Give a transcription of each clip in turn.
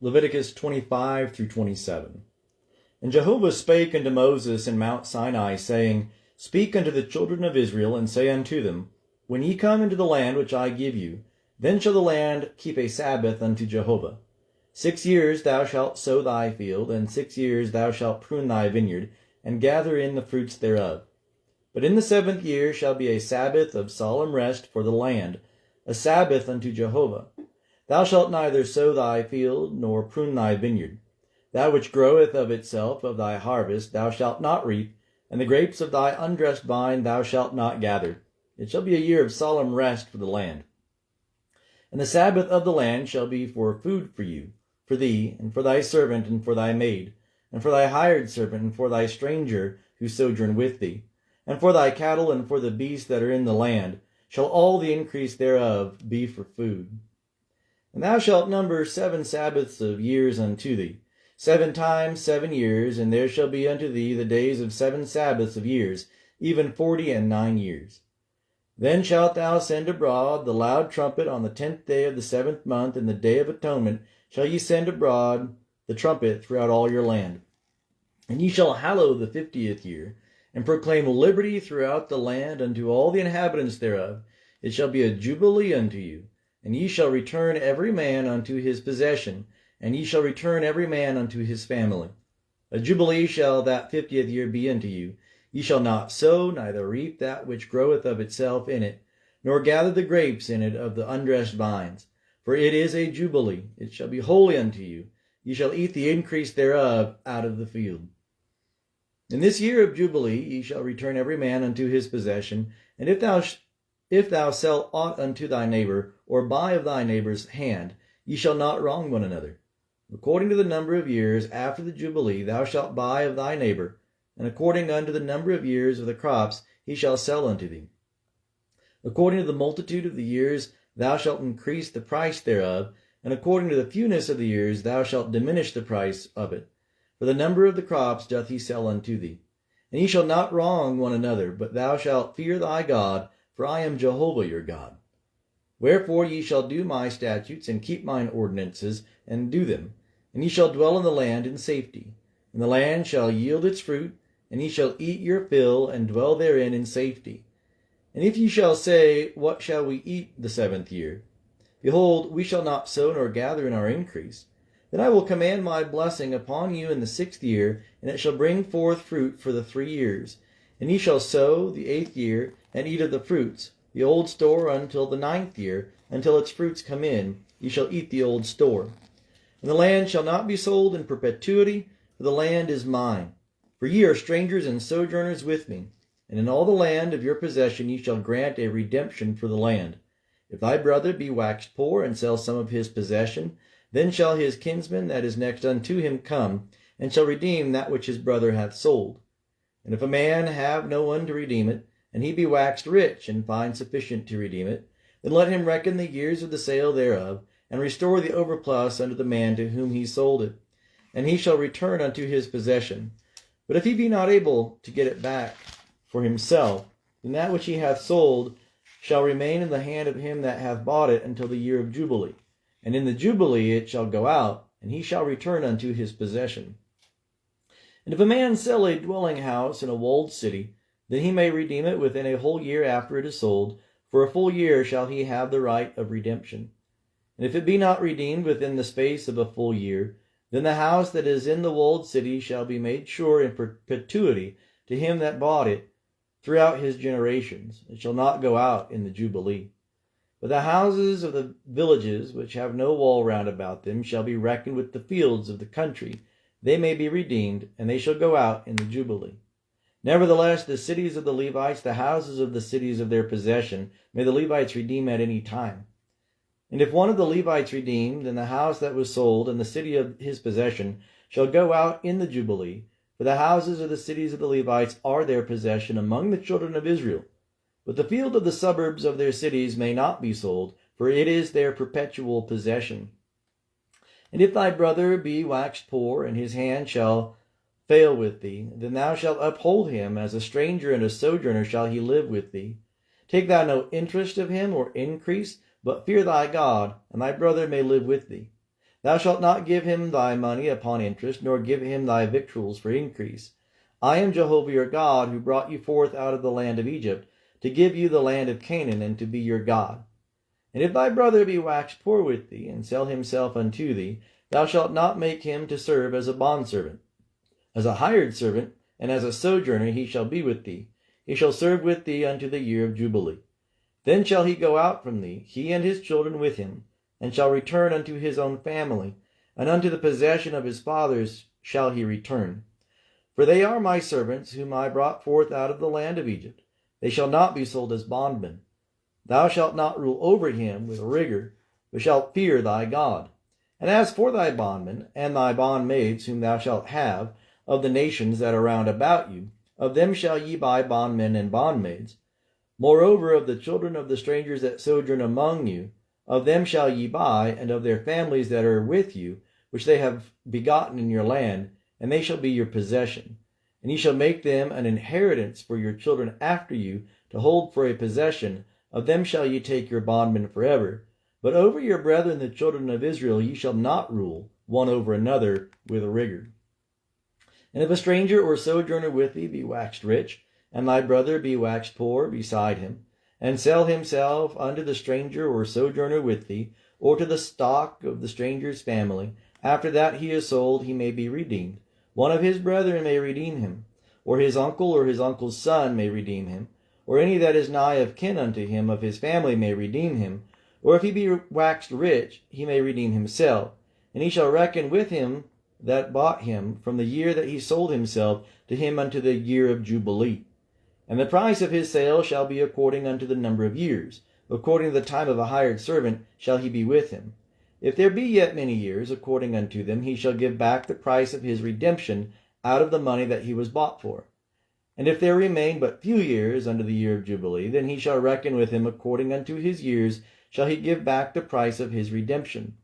Leviticus 25 through 27. And Jehovah spake unto Moses in Mount Sinai, saying, Speak unto the children of Israel, and say unto them, When ye come into the land which I give you, then shall the land keep a Sabbath unto Jehovah. 6 years thou shalt sow thy field, and 6 years thou shalt prune thy vineyard, and gather in the fruits thereof. But in the 7th year shall be a Sabbath of solemn rest for the land, a Sabbath unto Jehovah. Thou shalt neither sow thy field, nor prune thy vineyard. That which groweth of itself of thy harvest thou shalt not reap, and the grapes of thy undressed vine thou shalt not gather. It shall be a year of solemn rest for the land. And the Sabbath of the land shall be for food for you, for thee, and for thy servant, and for thy maid, and for thy hired servant, and for thy stranger who sojourn with thee, and for thy cattle, and for the beasts that are in the land, shall all the increase thereof be for food. And thou shalt number 7 Sabbaths of years unto thee, 7 times 7 years, and there shall be unto thee the days of 7 Sabbaths of years, even 49 years. Then shalt thou send abroad the loud trumpet on the 10th day of the 7th month, and the day of atonement shall ye send abroad the trumpet throughout all your land. And ye shall hallow the 50th year, and proclaim liberty throughout the land unto all the inhabitants thereof. It shall be a jubilee unto you. And ye shall return every man unto his possession, and ye shall return every man unto his family. A jubilee shall that 50th year be unto you. Ye shall not sow, neither reap that which groweth of itself in it, nor gather the grapes in it of the undressed vines. For it is a jubilee, it shall be holy unto you. Ye shall eat the increase thereof out of the field. In this year of jubilee ye shall return every man unto his possession, and if thou sell aught unto thy neighbor, or buy of thy neighbor's hand, ye shall not wrong one another. According to the number of years after the Jubilee thou shalt buy of thy neighbor, and according unto the number of years of the crops he shall sell unto thee. According to the multitude of the years thou shalt increase the price thereof, and according to the fewness of the years thou shalt diminish the price of it. For the number of the crops doth he sell unto thee. And ye shall not wrong one another, but thou shalt fear thy God, for I am Jehovah your God. Wherefore ye shall do my statutes, and keep mine ordinances, and do them. And ye shall dwell in the land in safety. And the land shall yield its fruit, and ye shall eat your fill, and dwell therein in safety. And if ye shall say, What shall we eat the 7th year? Behold, we shall not sow nor gather in our increase. Then I will command my blessing upon you in the 6th year, and it shall bring forth fruit for the 3 years. And ye shall sow the 8th year, and eat of the fruits, the old store until the 9th year, until its fruits come in, ye shall eat the old store. And the land shall not be sold in perpetuity, for the land is mine. For ye are strangers and sojourners with me, and in all the land of your possession ye shall grant a redemption for the land. If thy brother be waxed poor, and sell some of his possession, then shall his kinsman that is next unto him come, and shall redeem that which his brother hath sold. And if a man have no one to redeem it, and he be waxed rich, and find sufficient to redeem it, then let him reckon the years of the sale thereof, and restore the overplus unto the man to whom he sold it, and he shall return unto his possession. But if he be not able to get it back for himself, then that which he hath sold shall remain in the hand of him that hath bought it until the year of Jubilee. And in the Jubilee it shall go out, and he shall return unto his possession. And if a man sell a dwelling house in a walled city, then he may redeem it within a whole year after it is sold. For a full year shall he have the right of redemption. And if it be not redeemed within the space of a full year, then the house that is in the walled city shall be made sure in perpetuity to him that bought it throughout his generations. It shall not go out in the Jubilee. But the houses of the villages which have no wall round about them shall be reckoned with the fields of the country. They may be redeemed, and they shall go out in the Jubilee. Nevertheless, the cities of the Levites, the houses of the cities of their possession, may the Levites redeem at any time. And if one of the Levites redeem, then the house that was sold and the city of his possession shall go out in the Jubilee. For the houses of the cities of the Levites are their possession among the children of Israel. But the field of the suburbs of their cities may not be sold, for it is their perpetual possession. And if thy brother be waxed poor, and his hand shall fail with thee, then thou shalt uphold him. As a stranger and a sojourner shall he live with thee. Take thou no interest of him or increase, but fear thy God, and thy brother may live with thee. Thou shalt not give him thy money upon interest, nor give him thy victuals for increase. I am Jehovah your God, who brought you forth out of the land of Egypt, to give you the land of Canaan, and to be your God. And if thy brother be waxed poor with thee, and sell himself unto thee, thou shalt not make him to serve as a bondservant. As a hired servant, and as a sojourner he shall be with thee. He shall serve with thee unto the year of Jubilee. Then shall he go out from thee, he and his children with him, and shall return unto his own family, and unto the possession of his fathers shall he return. For they are my servants, whom I brought forth out of the land of Egypt. They shall not be sold as bondmen. Thou shalt not rule over him with rigor, but shalt fear thy God. And as for thy bondmen and thy bondmaids, whom thou shalt have of the nations that are round about you, of them shall ye buy bondmen and bondmaids. Moreover, of the children of the strangers that sojourn among you, of them shall ye buy, and of their families that are with you, which they have begotten in your land, and they shall be your possession. And ye shall make them an inheritance for your children after you, to hold for a possession. Of them shall ye take your bondmen forever. But over your brethren the children of Israel ye shall not rule, one over another, with rigor. And if a stranger or sojourner with thee be waxed rich, and thy brother be waxed poor beside him, and sell himself unto the stranger or sojourner with thee, or to the stock of the stranger's family, after that he is sold, he may be redeemed. One of his brethren may redeem him, or his uncle or his uncle's son may redeem him, or any that is nigh of kin unto him of his family may redeem him, or if he be waxed rich, he may redeem himself, and he shall reckon with him that bought him from the year that he sold himself to him unto the year of Jubilee. And the price of his sale shall be according unto the number of years. According to the time of a hired servant shall he be with him. If there be yet many years, according unto them, he shall give back the price of his redemption out of the money that he was bought for. And if there remain but few years unto the year of Jubilee, then he shall reckon with him according unto his years shall he give back the price of his redemption.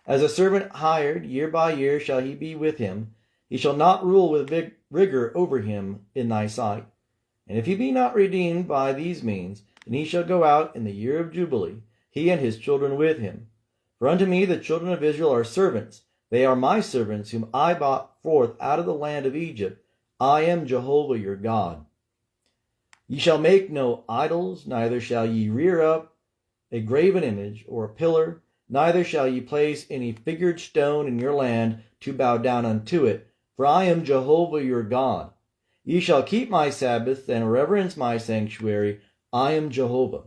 As a servant hired, year by year shall he be with him. He shall not rule with rigor over him in thy sight. And if he be not redeemed by these means, then he shall go out in the year of Jubilee, he and his children with him. For unto me the children of Israel are servants. They are my servants, whom I brought forth out of the land of Egypt. I am Jehovah your God. Ye shall make no idols, neither shall ye rear up a graven image or a pillar, neither shall ye place any figured stone in your land to bow down unto it, for I am Jehovah your God. Ye shall keep my Sabbaths and reverence my sanctuary. I am Jehovah.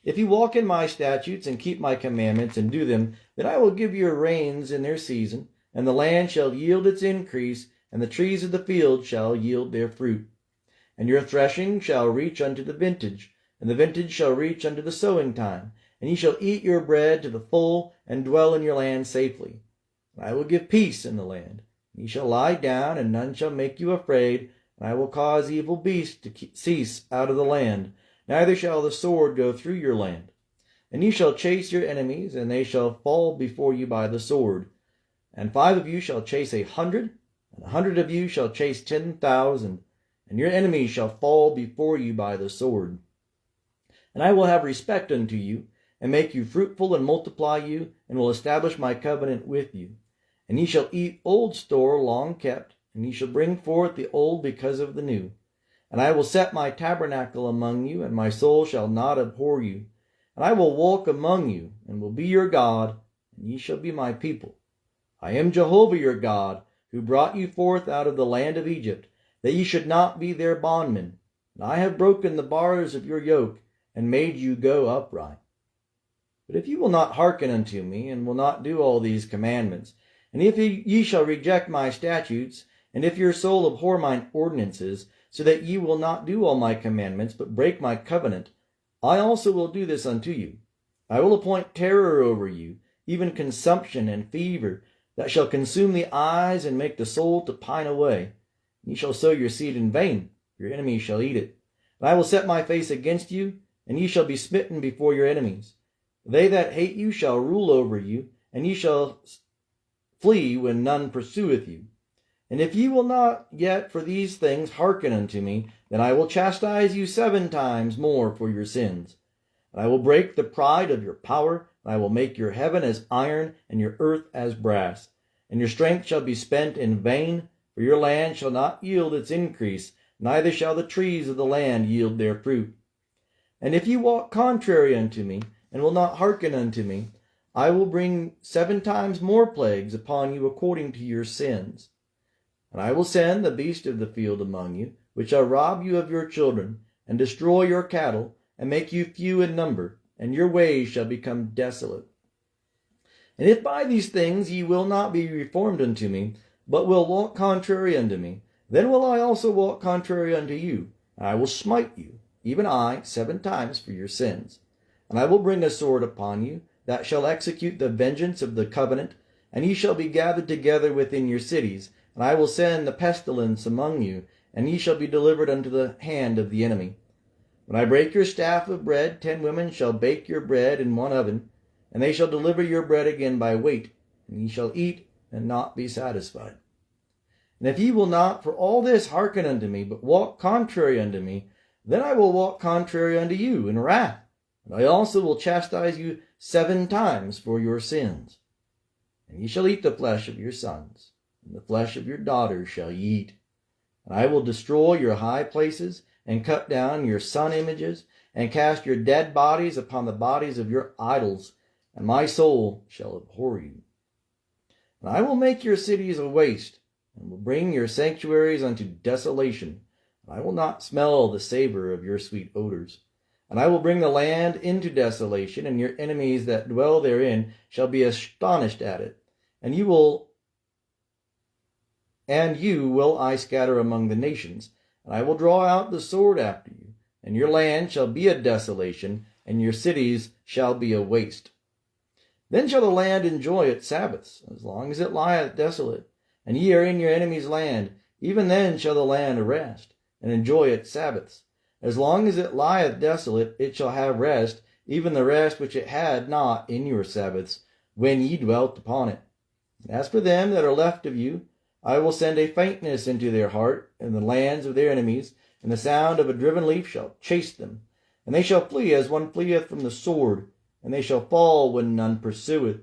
If you walk in my statutes and keep my commandments and do them, then I will give you rains in their season, and the land shall yield its increase, and the trees of the field shall yield their fruit. And your threshing shall reach unto the vintage, and the vintage shall reach unto the sowing time, and ye shall eat your bread to the full, and dwell in your land safely. And I will give peace in the land. Ye shall lie down, and none shall make you afraid, and I will cause evil beasts to cease out of the land, neither shall the sword go through your land. And ye shall chase your enemies, and they shall fall before you by the sword. And 5 of you shall chase 100, and 100 of you shall chase 10,000, and your enemies shall fall before you by the sword. And I will have respect unto you, and make you fruitful, and multiply you, and will establish my covenant with you. And ye shall eat old store long kept, and ye shall bring forth the old because of the new. And I will set my tabernacle among you, and my soul shall not abhor you. And I will walk among you, and will be your God, and ye shall be my people. I am Jehovah your God, who brought you forth out of the land of Egypt, that ye should not be their bondmen. And I have broken the bars of your yoke, and made you go upright. But if you will not hearken unto me, and will not do all these commandments, and if ye shall reject my statutes, and if your soul abhor mine ordinances, so that ye will not do all my commandments, but break my covenant, I also will do this unto you. I will appoint terror over you, even consumption and fever, that shall consume the eyes and make the soul to pine away. Ye shall sow your seed in vain, your enemies shall eat it. And I will set my face against you, and ye shall be smitten before your enemies. They that hate you shall rule over you, and ye shall flee when none pursueth you. And if ye will not yet for these things hearken unto me, then I will chastise you 7 times more for your sins. And I will break the pride of your power, and I will make your heaven as iron, and your earth as brass. And your strength shall be spent in vain, for your land shall not yield its increase, neither shall the trees of the land yield their fruit. And if you walk contrary unto me, and will not hearken unto me, I will bring 7 times more plagues upon you according to your sins. And I will send the beast of the field among you, which shall rob you of your children, and destroy your cattle, and make you few in number, and your ways shall become desolate. And if by these things ye will not be reformed unto me, but will walk contrary unto me, then will I also walk contrary unto you, and I will smite you, even I, 7 times for your sins. And I will bring a sword upon you, that shall execute the vengeance of the covenant, and ye shall be gathered together within your cities, and I will send the pestilence among you, and ye shall be delivered unto the hand of the enemy. When I break your staff of bread, 10 women shall bake your bread in one oven, and they shall deliver your bread again by weight, and ye shall eat and not be satisfied. And if ye will not for all this hearken unto me, but walk contrary unto me, then I will walk contrary unto you in wrath, and I also will chastise you 7 times for your sins. And ye shall eat the flesh of your sons, and the flesh of your daughters shall ye eat. And I will destroy your high places, and cut down your sun images, and cast your dead bodies upon the bodies of your idols, and my soul shall abhor you. And I will make your cities a waste, and will bring your sanctuaries unto desolation. And I will not smell the savor of your sweet odors. And I will bring the land into desolation, and your enemies that dwell therein shall be astonished at it. And you will I scatter among the nations, and I will draw out the sword after you, and your land shall be a desolation, and your cities shall be a waste. Then shall the land enjoy its Sabbaths, as long as it lieth desolate, and ye are in your enemy's land. Even then shall the land rest, and enjoy its Sabbaths. As long as it lieth desolate, it shall have rest, even the rest which it had not in your Sabbaths, when ye dwelt upon it. And as for them that are left of you, I will send a faintness into their heart, in the lands of their enemies, and the sound of a driven leaf shall chase them. And they shall flee as one fleeth from the sword, and they shall fall when none pursueth.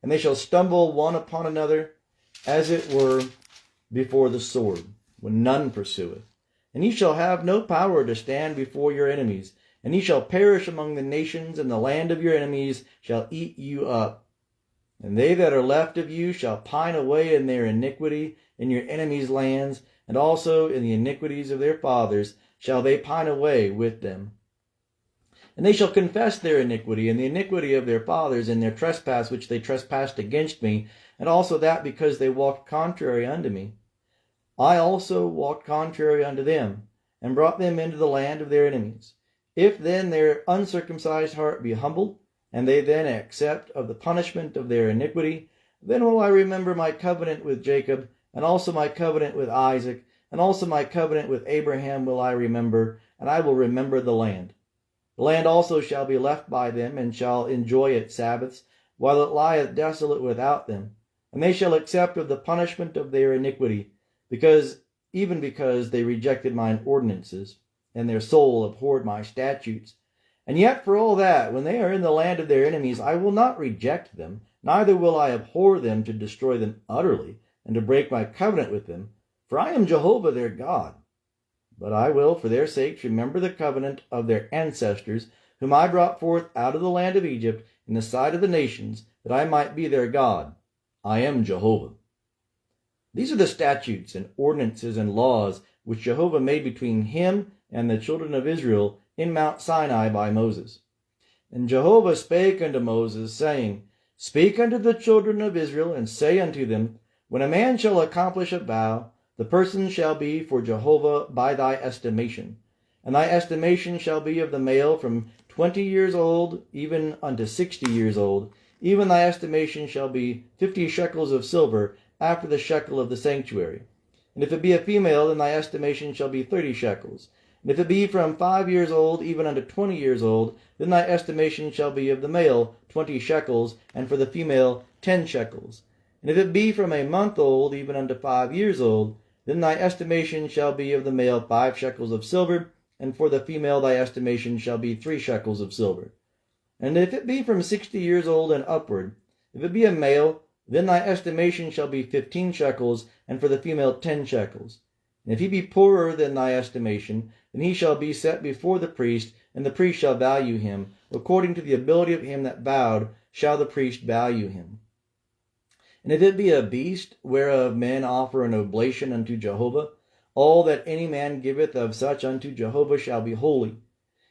And they shall stumble one upon another, as it were before the sword, when none pursueth. And ye shall have no power to stand before your enemies, and ye shall perish among the nations, and the land of your enemies shall eat you up. And they that are left of you shall pine away in their iniquity in your enemies' lands, and also in the iniquities of their fathers shall they pine away with them. And they shall confess their iniquity and the iniquity of their fathers in their trespass which they trespassed against me, and also that because they walked contrary unto me. I also walked contrary unto them, and brought them into the land of their enemies. If then their uncircumcised heart be humbled, and they then accept of the punishment of their iniquity, then will I remember my covenant with Jacob, and also my covenant with Isaac, and also my covenant with Abraham will I remember, and I will remember the land. The land also shall be left by them, and shall enjoy its Sabbaths, while it lieth desolate without them. And they shall accept of the punishment of their iniquity, because they rejected mine ordinances, and their soul abhorred my statutes. And yet for all that, when they are in the land of their enemies, I will not reject them, neither will I abhor them to destroy them utterly, and to break my covenant with them, for I am Jehovah their God. But I will for their sakes remember the covenant of their ancestors, whom I brought forth out of the land of Egypt in the sight of the nations, that I might be their God. I am Jehovah. These are the statutes and ordinances and laws which Jehovah made between him and the children of Israel in Mount Sinai by Moses. And Jehovah spake unto Moses, saying, Speak unto the children of Israel, and say unto them, When a man shall accomplish a vow, the person shall be for Jehovah by thy estimation. And thy estimation shall be of the male from 20 years old even unto 60 years old. Even thy estimation shall be 50 shekels of silver, after the shekel of the sanctuary. And if it be a female, then thy estimation shall be 30 shekels. And if it be from 5 years old even unto 20 years old, then thy estimation shall be of the male 20 shekels, and for the female 10 shekels. And if it be from a month old even unto 5 years old, then thy estimation shall be of the male 5 shekels of silver, and for the female thy estimation shall be 3 shekels of silver. And if it be from 60 years old and upward, if it be a male, then thy estimation shall be 15 shekels, and for the female 10 shekels. And if he be poorer than thy estimation, then he shall be set before the priest, and the priest shall value him. According to the ability of him that vowed, shall the priest value him. And if it be a beast, whereof men offer an oblation unto Jehovah, all that any man giveth of such unto Jehovah shall be holy.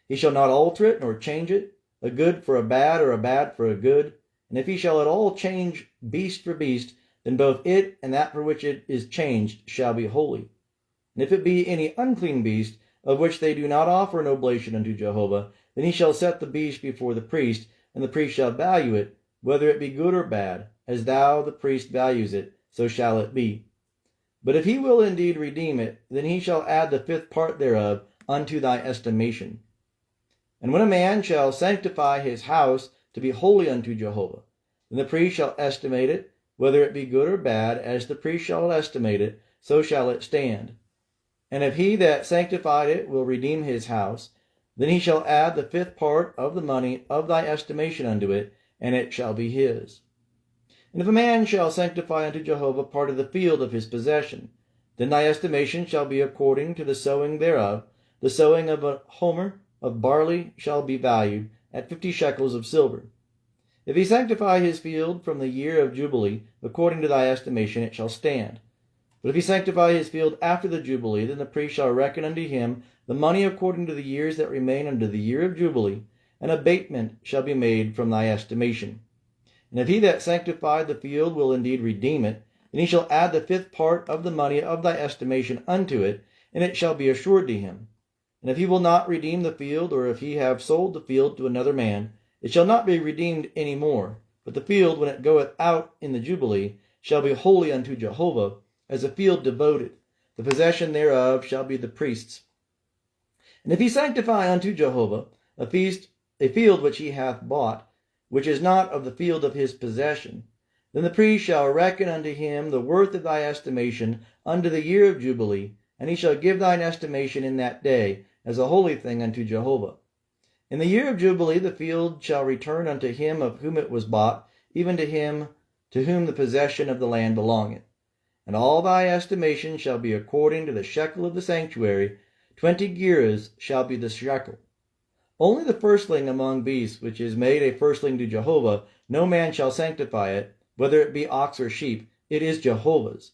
He shall not alter it, nor change it, a good for a bad, or a bad for a good. And if he shall at all change beast for beast, then both it and that for which it is changed shall be holy. And if it be any unclean beast, of which they do not offer an oblation unto Jehovah, then he shall set the beast before the priest, and the priest shall value it, whether it be good or bad, as thou the priest values it, so shall it be. But if he will indeed redeem it, then he shall add the 5th part thereof unto thy estimation. And when a man shall sanctify his house to be holy unto Jehovah, then the priest shall estimate it, whether it be good or bad, as the priest shall estimate it, so shall it stand. And if he that sanctified it will redeem his house, then he shall add the 5th part of the money of thy estimation unto it, and it shall be his. And if a man shall sanctify unto Jehovah part of the field of his possession, then thy estimation shall be according to the sowing thereof. The sowing of a homer of barley shall be valued at 50 shekels of silver. If he sanctify his field from the year of Jubilee, according to thy estimation, it shall stand. But if he sanctify his field after the Jubilee, then the priest shall reckon unto him the money according to the years that remain unto the year of Jubilee, and abatement shall be made from thy estimation. And if he that sanctified the field will indeed redeem it, then he shall add the 5th part of the money of thy estimation unto it, and it shall be assured to him. And if he will not redeem the field, or if he have sold the field to another man, it shall not be redeemed any more, but the field, when it goeth out in the Jubilee, shall be holy unto Jehovah, as a field devoted. The possession thereof shall be the priest's. And if he sanctify unto Jehovah a field which he hath bought, which is not of the field of his possession, then the priest shall reckon unto him the worth of thy estimation unto the year of Jubilee, and he shall give thine estimation in that day, as a holy thing unto Jehovah. In the year of Jubilee the field shall return unto him of whom it was bought, even to him to whom the possession of the land belongeth. And all thy estimation shall be according to the shekel of the sanctuary. 20 gerahs shall be the shekel. Only the firstling among beasts, which is made a firstling to Jehovah, no man shall sanctify it, whether it be ox or sheep, it is Jehovah's.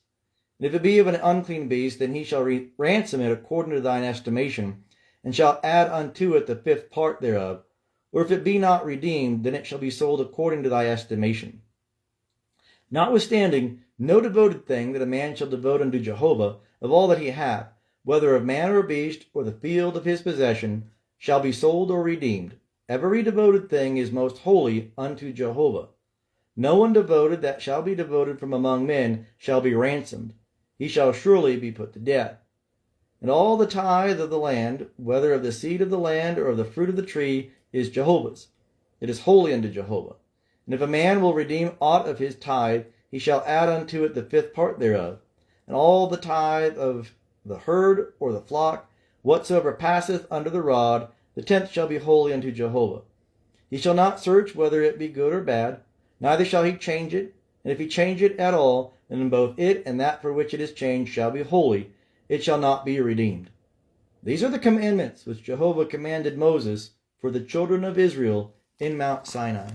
And if it be of an unclean beast, then he shall ransom it according to thine estimation, and shall add unto it the 5th part thereof. Or if it be not redeemed, then it shall be sold according to thy estimation. Notwithstanding, no devoted thing that a man shall devote unto Jehovah of all that he hath, whether of man or beast, or the field of his possession, shall be sold or redeemed. Every devoted thing is most holy unto Jehovah. No one devoted that shall be devoted from among men shall be ransomed. He shall surely be put to death. And all the tithe of the land, whether of the seed of the land or of the fruit of the tree, is Jehovah's. It is holy unto Jehovah. And if a man will redeem aught of his tithe, he shall add unto it the 5th part thereof. And all the tithe of the herd or the flock, whatsoever passeth under the rod, the 10th shall be holy unto Jehovah. He shall not search whether it be good or bad, neither shall he change it. And if he change it at all, then both it and that for which it is changed shall be holy. It shall not be redeemed. These are the commandments which Jehovah commanded Moses for the children of Israel in Mount Sinai.